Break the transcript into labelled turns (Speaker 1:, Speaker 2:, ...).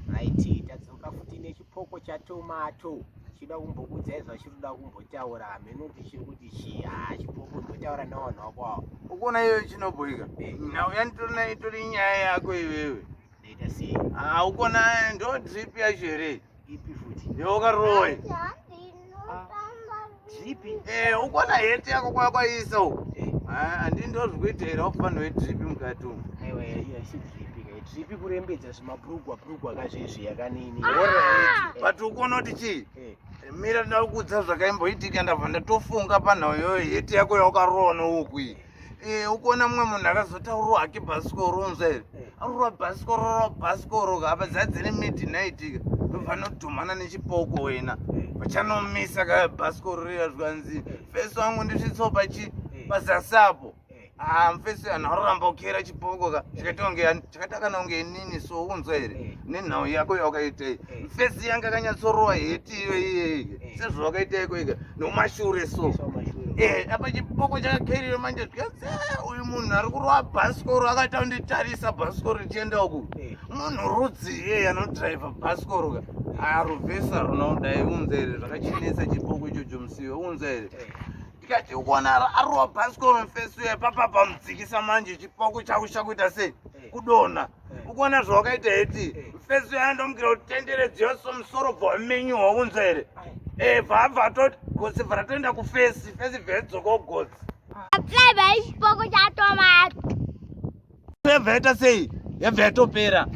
Speaker 1: Right, tadzoka futi nechipoko chatomato. Chida kumbokudzaiza chinoda kumbotaura menoti chiri kuti chipoko ndotaura navanhu vakwawo.
Speaker 2: Ukona iyoyo chinobhuika. Nhau yanitorina itori nyaya yako iwewe.
Speaker 1: Ndaita sei?
Speaker 2: Ukona ndo drip yacho here.
Speaker 1: Ipi futi?
Speaker 2: Ndewakaroye.
Speaker 1: Dripi?
Speaker 2: Ukona heti yako kwakwaisa uko. Handii ndozvikuitira ufano wedrip mukati umu.
Speaker 1: Aiwa iyo isi dripi kai. Dripi kurembedza zvimabhurugwa akazvezvi yakanini.
Speaker 2: But ukona kuti chii? Mira ndakudza zvakaimboitika ndabva ndatofunga panhau iyoyo heti yako yawakarowa nouku iyi. Ukona mumwe munhu akazotaurwa hake bhasikoro unzwa here. Arurwa bhasikoro apa dzadzine midnight ndofanira kudhumana nechipoko wena. Vachanomisa ka bhasikoro riya zvanzi. Fesi wangu ndisvitsopa chi pazasapo. Mfesi anaramba kukera chipoko ka chakatakana kunge nini so unzwa here. Nenhau yako yawakaitei. Fesi yanga akanyatsorowa heti iyo iyeye. Sezvawakaita iko ika nekumashure so. Apa chipoko chakakerera manje zvikadzi uyu munhu ari kurova bhasikoro akaita kunditarisa bhasikoro richienda uku. Munhu rudzi anodhiraivha bhasikoro ka. Ruvhesa runauda unzwa here zvakachinesa chipoko ichocho musiwe unzwa here. Tikati ukuona arova bhasikoro mufesi uya papapa mudzikisa manje chipoko chako chakuita sei kudonha. Ukuona zvawakaita heti mufesi uya andomukira kutenderedza yose musoro bva wamenyuwa unzwa here. Bva atoti gotsi bva ratoenda kufesi bvedzoka ugotsi.
Speaker 3: Akapfeka chipoko chatomato.
Speaker 2: Yabva yaita sei? Yabva yatopera.